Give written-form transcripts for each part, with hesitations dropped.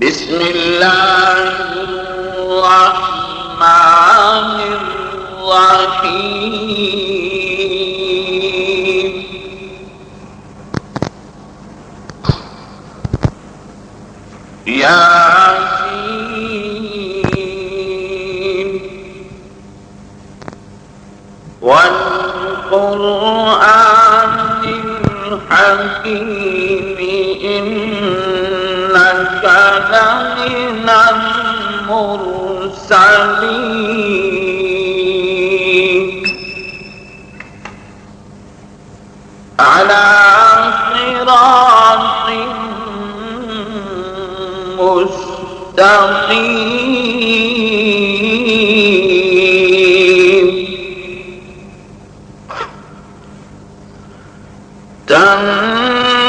بسم الله الرحمن الرحيم ياسين والقرآن الحكيم إنك لمن المرسلين على صراط مستقيم تنزيل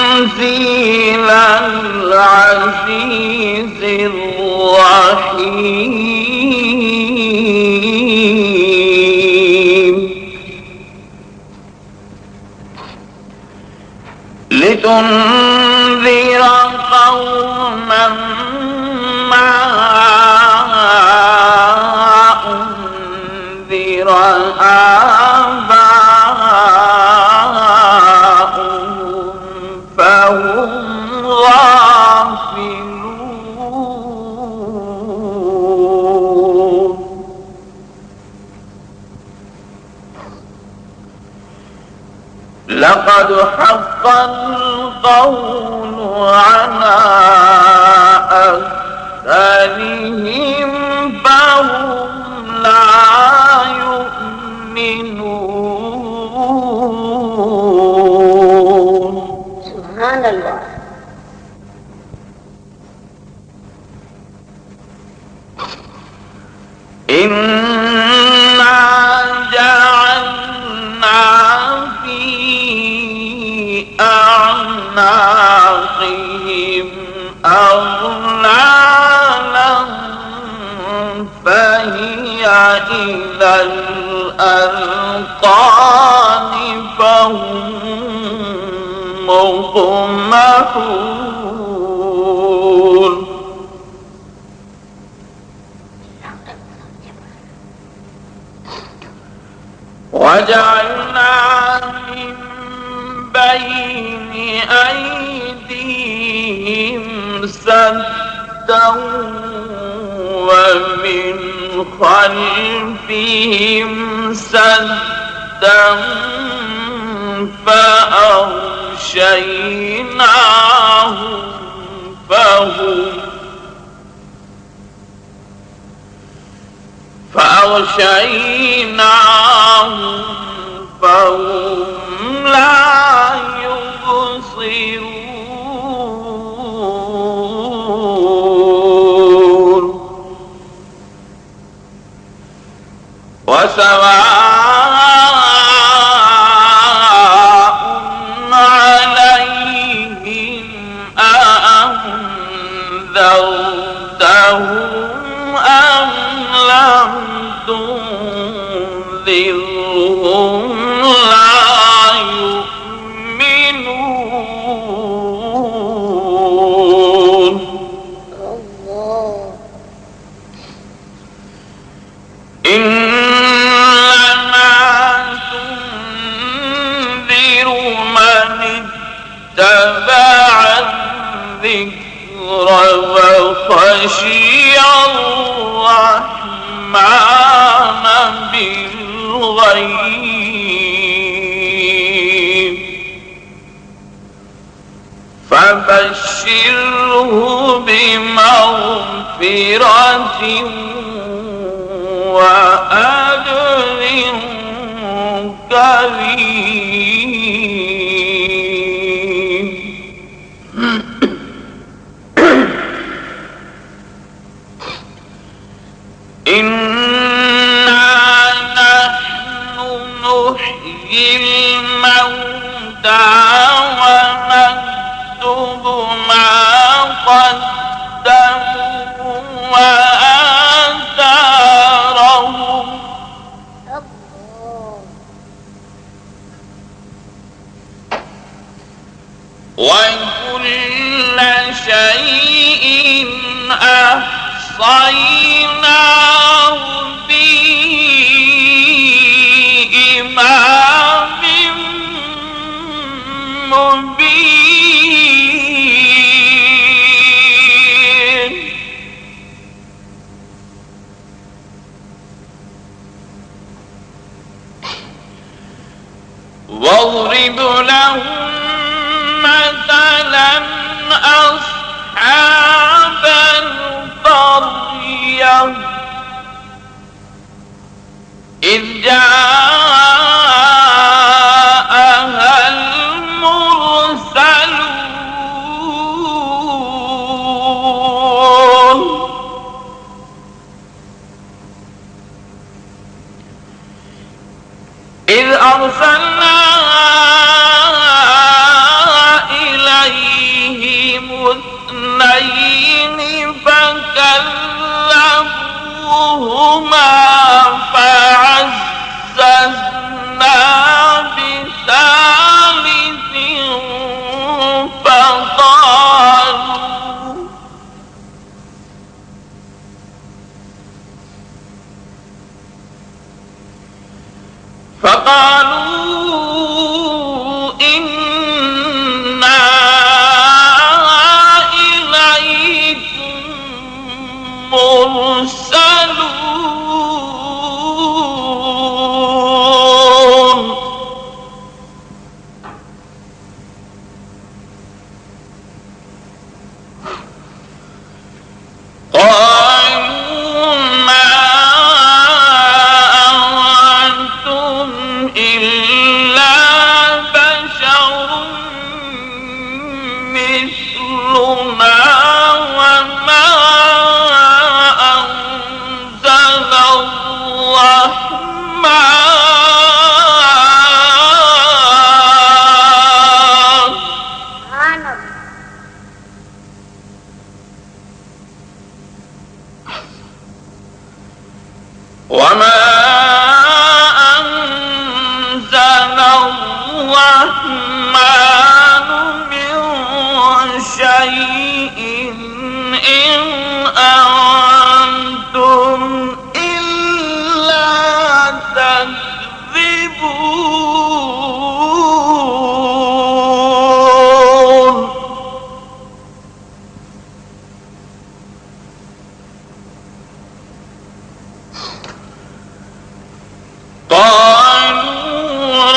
العزيز الرحيم لتنذر قوما ما أنذر آباؤهم فهم غافلون لقد حق القول على أكثرهم فهم لا يؤمنون. سبحان الله. إنا جعلنا في أعناقهم أغلالا فهي إلى الأذقان فهم مقمحون. وجعلنا من بين أيديهم سدا ومن خلفهم سدا فأغشيناهم فهم لا يبصرون. وسواء عليهم أأنذرتهم أم لم تنذرهم لا يؤمنون. إنما تنذر من اتبع الذكر وخشي الرحمن بالغيب فبشره بمغفرة وأجر كريم. إنا نحن نحيي الموتى ونكتب ما قدموا وآثارهم وكل شيء أحصيناه بإمام مبين واضرب لهم مثلا أصحاب القرية إذ جاءها المرسلون إذ أرسلنا إليهم اثنين فكذبوهما فعززنا بثالث فقالوا إنا إليكم مرسلون قالوا ما أنتم إلا بشر مثلنا وما أنزل الرحمن وما أنزل الرحمن من شيء إن أنتم إلا تكذبون قالوا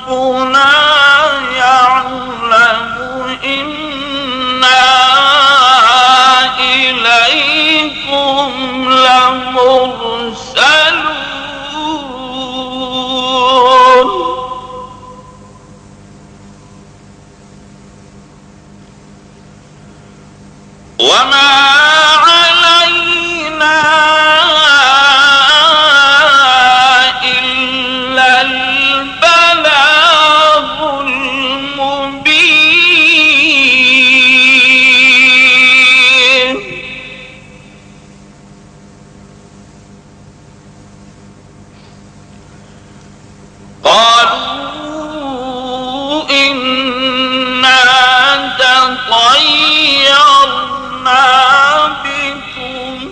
ربنا يعلم إنا إليكم لمرسلون وما علينا إلا البلاغ المبين قالوا إنا تطيرنا بكم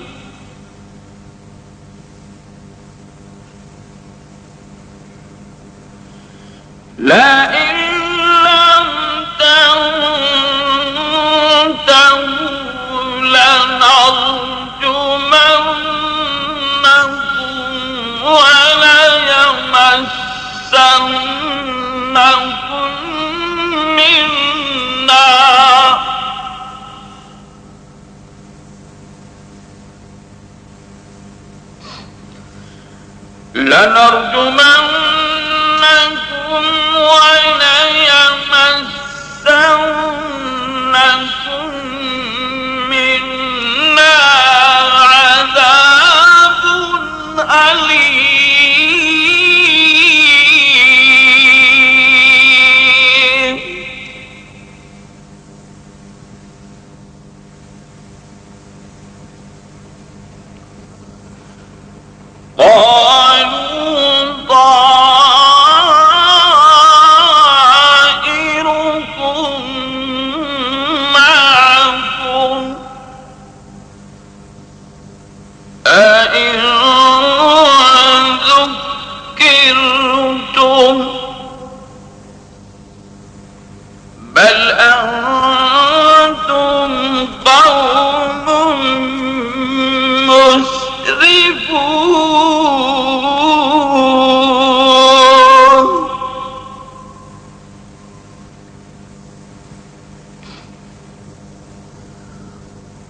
لئن لم تنتهوا لنرجمنكم وليمسنكم منا وليمسنكم منا عذاب أليم قالوا طائركم معكم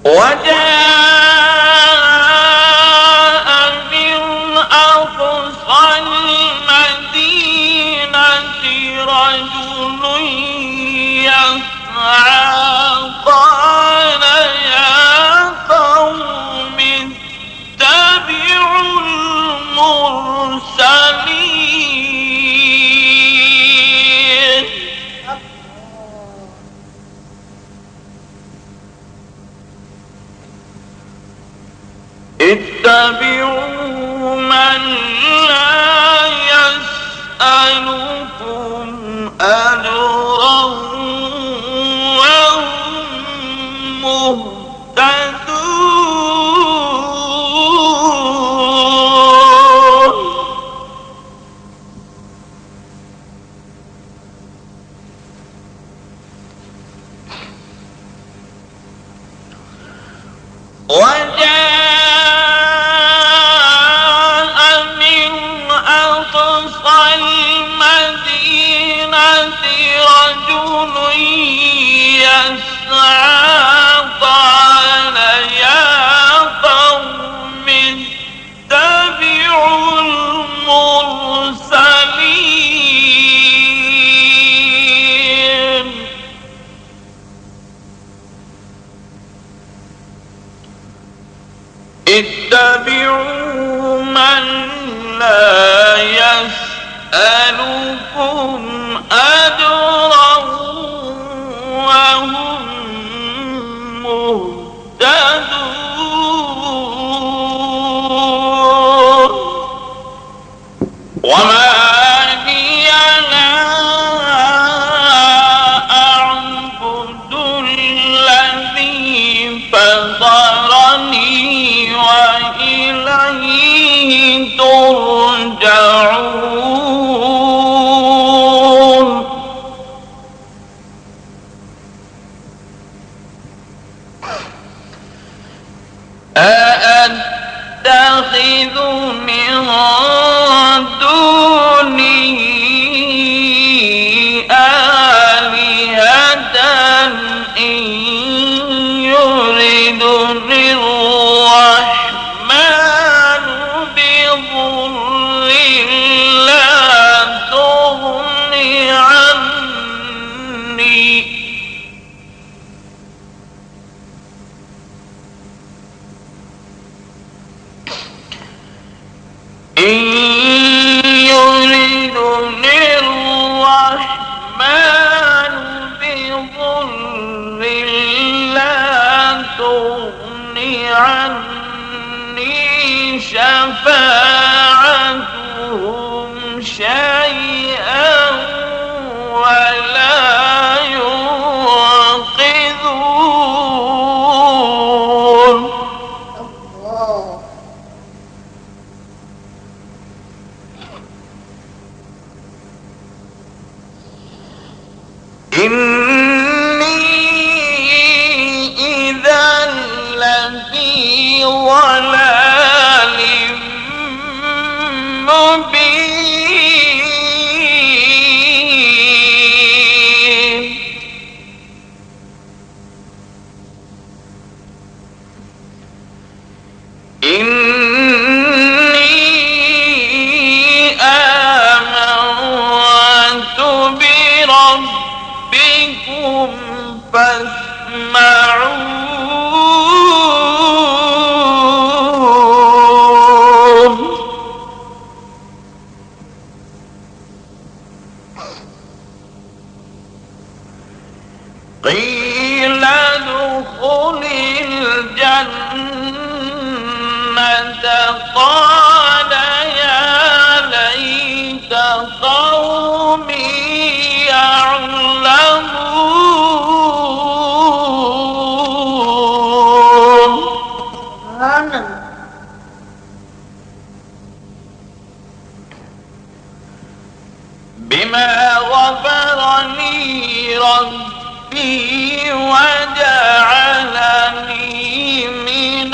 وجاء من أقصى المدينة رجل يسعى قال يا قوم اتبعوا المرسلين اتبعوا من لا يسألكم أجرا وهم مهتدون وجاء من أقصى المدينة رجل يسعى قال يا قوم اتبعوا المرسلين اتبعوا من لا يسألكم أجرا وهم مهتدون وما لي لا أعبد الذي فطرني وإليه ترجعون أأتخذ من دونه آلهة إن يردني الرحمن بضر لا تغن عني إن يردني الرحمن بضر لا تغن عني شفاعتهم شيئا ولا ينقذون الله إني إذا لفي ضلال مبين إني آمنت بربكم فاسمعون قيل ادخل الجنة قال يا ليت قومي يعلمون سبحان الله بما غفر لي ربي وجعلني من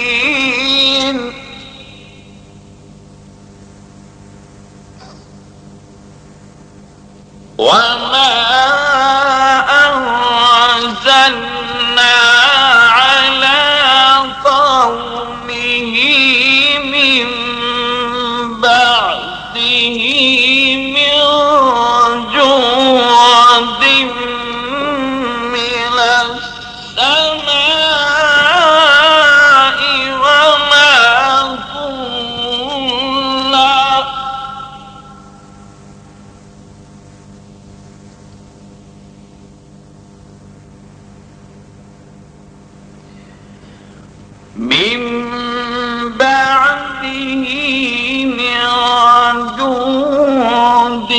المكرمين وما أنزلنا على قومه من بعده من جند من السماء وما كنا من بعده من جند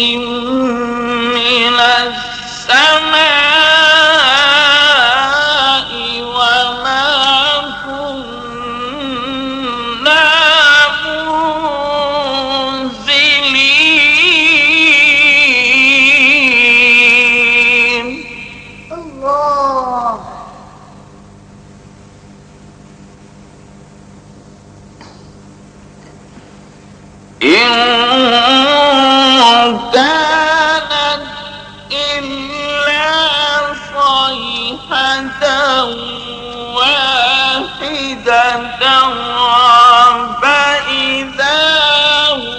من السماء وما كنا منزلين. الله. إن كانت إلا صيحة واحدة فإذا هم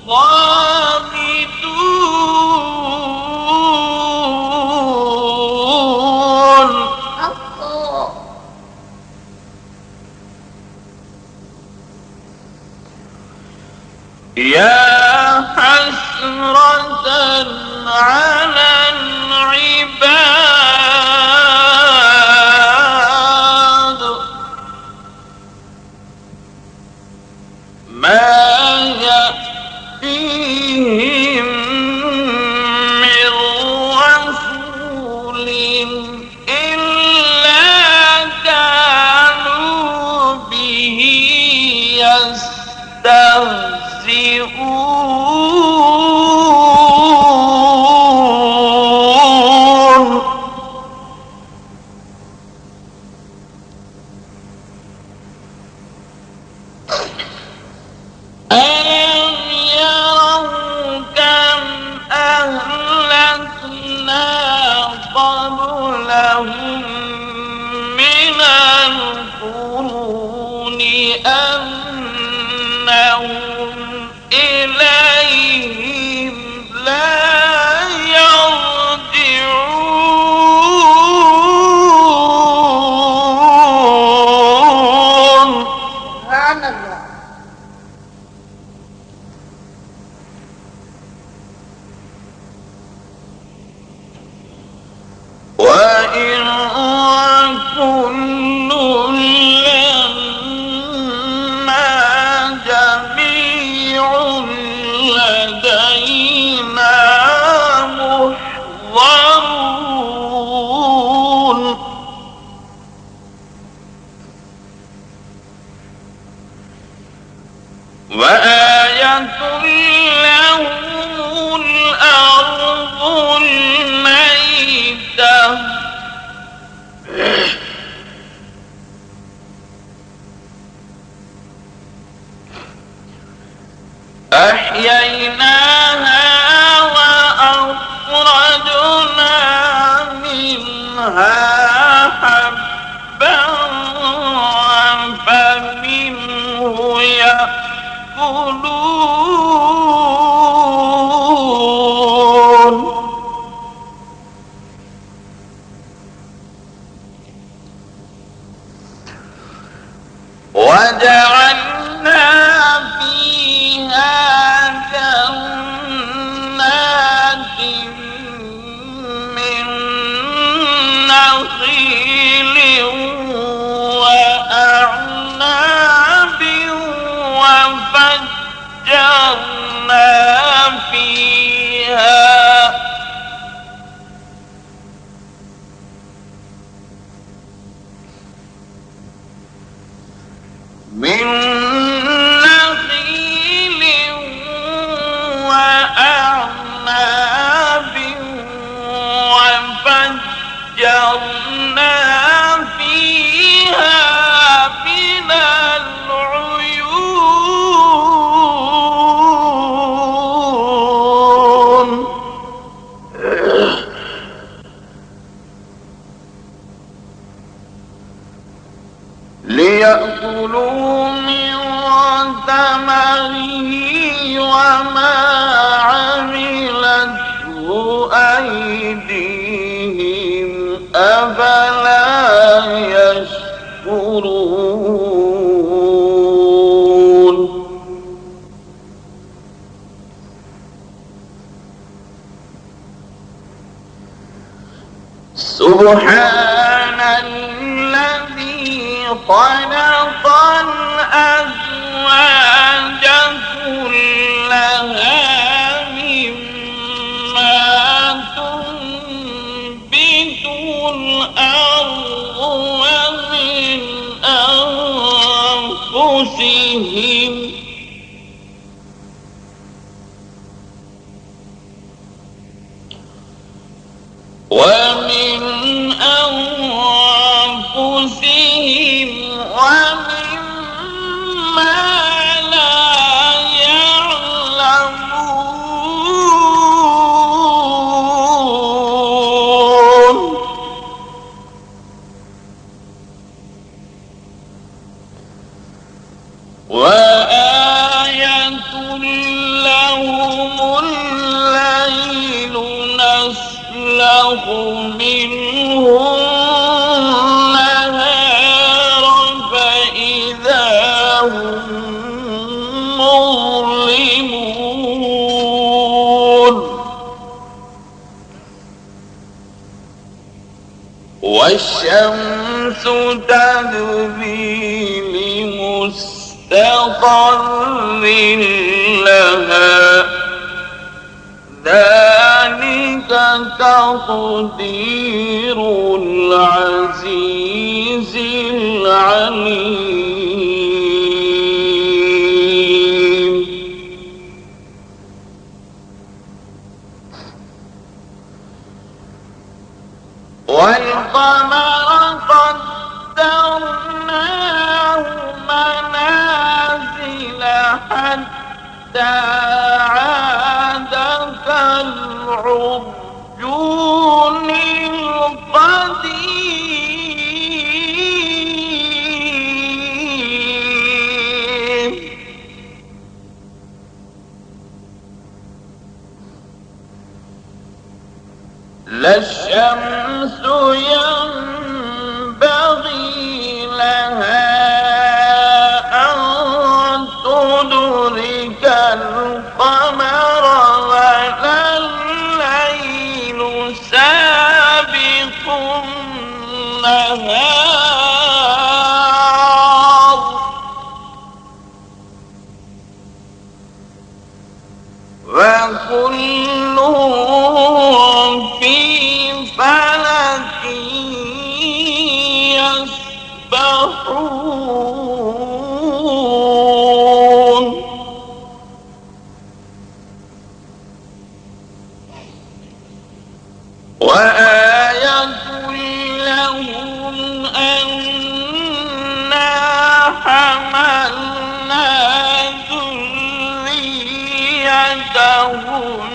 خامدون. الله. يا حسرة على العباد ما يأتيهم من رسول إلا كانوا به يستهزئون. ألم يروا كم أهلكنا قبلهم من القرون أنهم إليهم لا يرجعون. سبحان الله. وإن كل لما جميع لدينا محضرون. وآية لهم الأرض الميتة أحييناها وأخرجنا منها حبا فمنه يأكلون. وجعلنا فيها جنات من نخيل وأعناب وفجرنا فيها من وما عملته أيديهم أفلا يشكرون سبحان الذي خلق الأزواج كلها مما تنبت الأرض ومن أنفسهم ومما لا يعلمون وآية لهم الليل نسلخ منه النهار فإذا هم مظلمون والشمس تجري لمستقر لها ذلك تقدير العزيز العليم والقمر قدرناه منازل حتى عاد كالعرجون القديم لا الشمس ينبغي لها أن تدرك القمر ولا الليل سابق النهار وكل في فلك يسبحون وآية لهم أنا حملنا ذريتهم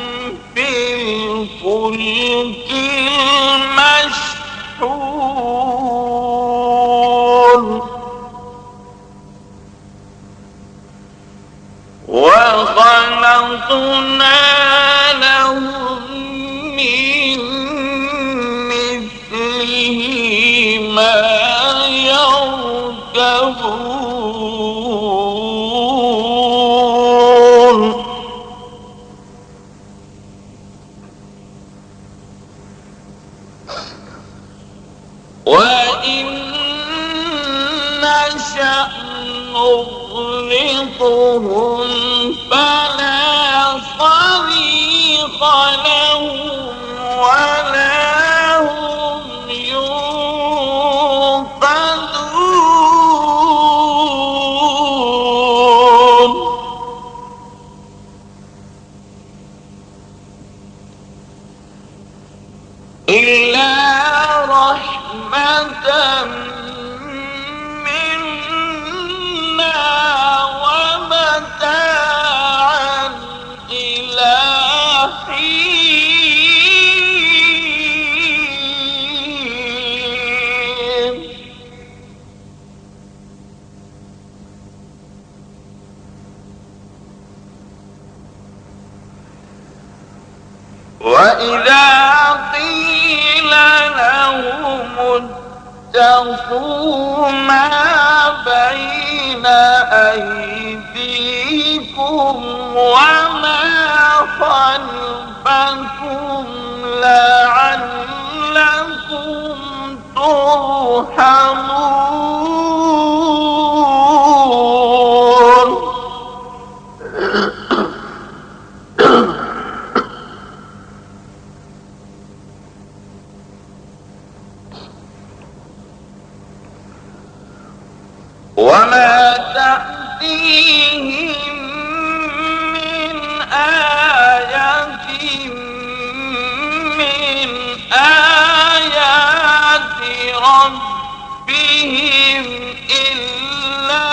في الفلك المشحون وخلقنا لهم من مثله ما يركبون وإن نشأ نغرقهم فلا صريخ لهم ولا هم ينقذون إلا رحمة منا ومتاعا إلى حين واتقوا ما بين أيديكم وما خلفكم لعلكم ترحمون. وما تأتيهم من آية من آيات ربهم إلا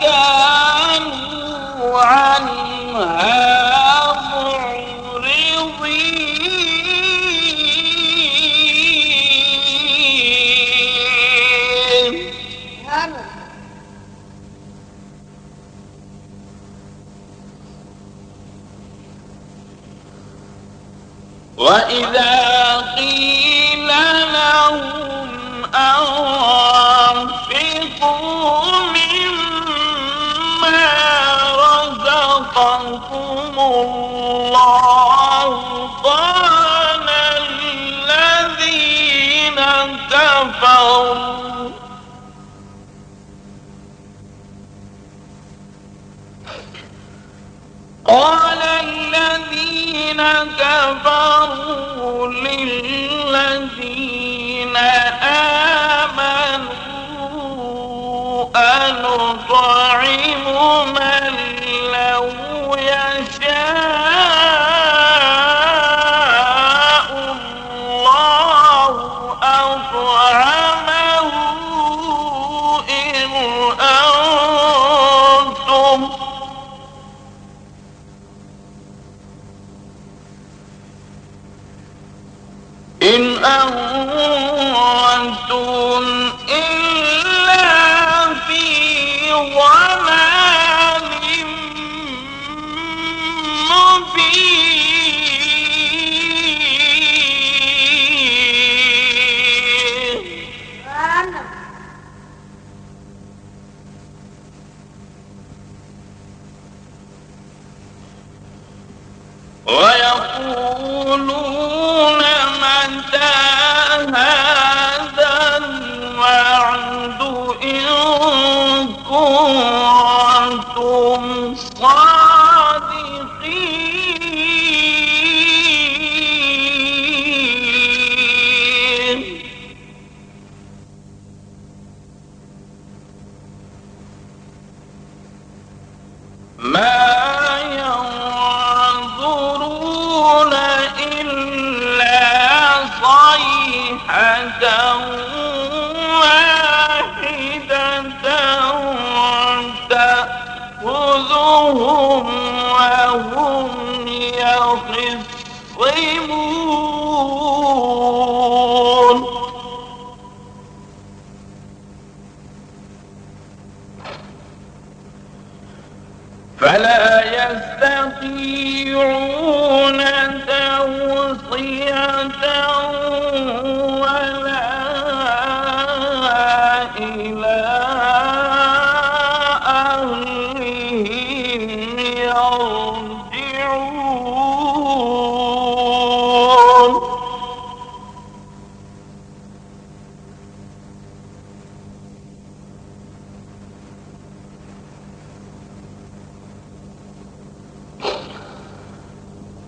كانوا عنها معرضين. وإذا قيل لهم أنفقوا مما رزقكم الله قال الذين كفروا للذين آمنوا أنطعم من لو يشاء الله أطعمه إن أنتم إلا في ضلال مبين. ويقولون متى هذا الوعد إن كنتم صادقين. ما ينظرون إلا صيحة واحدة تأخذهم وهم يخصمون. فلا يستطيعون توصية ولا إلى أهلهم يرجعون.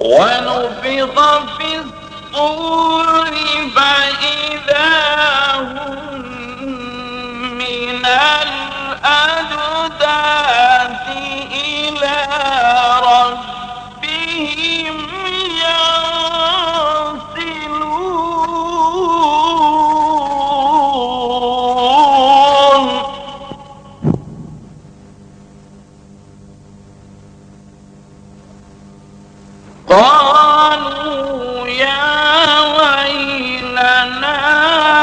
ونفخ في الصور فإذا هم من الأجداث إلى ربهم ينسلون. قالوا يا ويلنا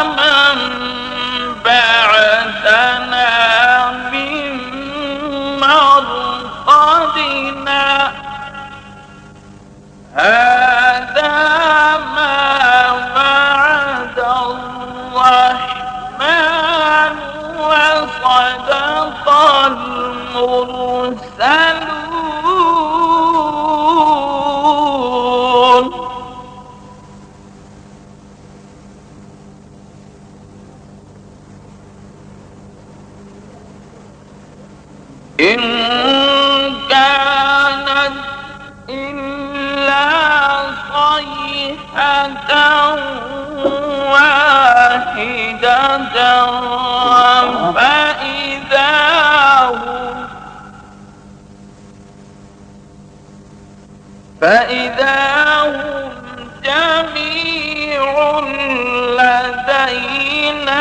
ما المرسلون إن كانت إلا صيحة واحدة فإذا هم جميع لدينا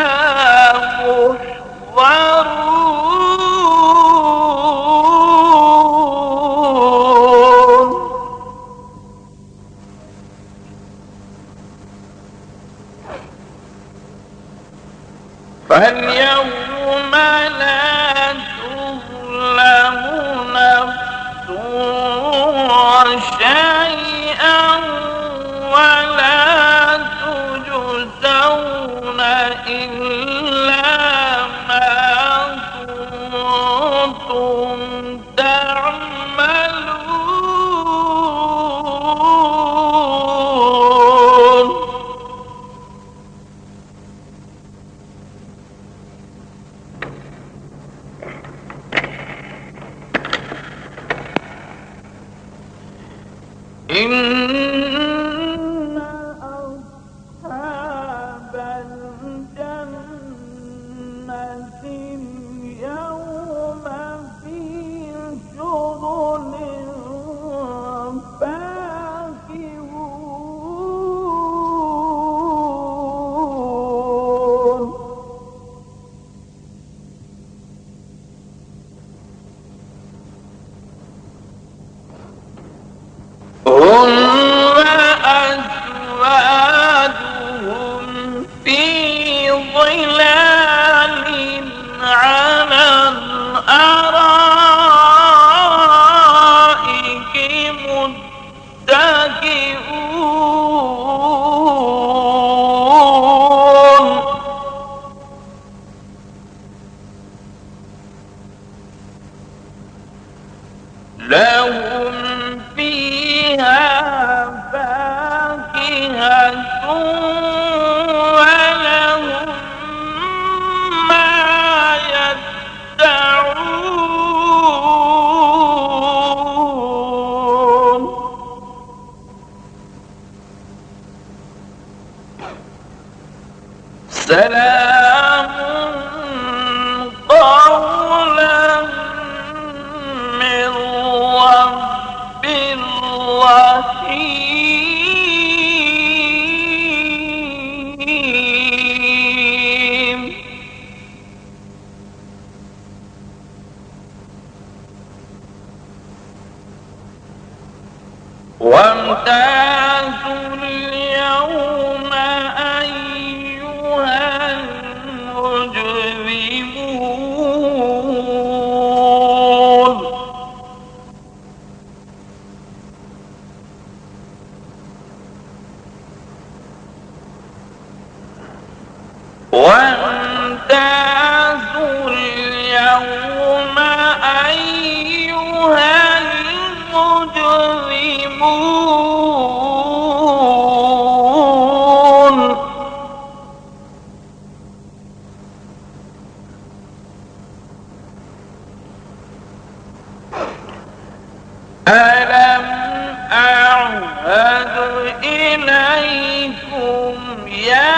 محضرون فاليوم لا تظلم نفس شيئا ولا تجزون إلا ما كنتم تعملون إن أصحاب الجنة اليوم في شغل فاكهون هم وأزواجهم في ظلال على الأرائك متكئون لهم فيها فاكهة ولهم ما يدعون سلام قولا من رب رحيم وامتازوا اليوم أيها المجرمون وامتازوا اليوم أيها المجرمون ألم أعهد إليكم يا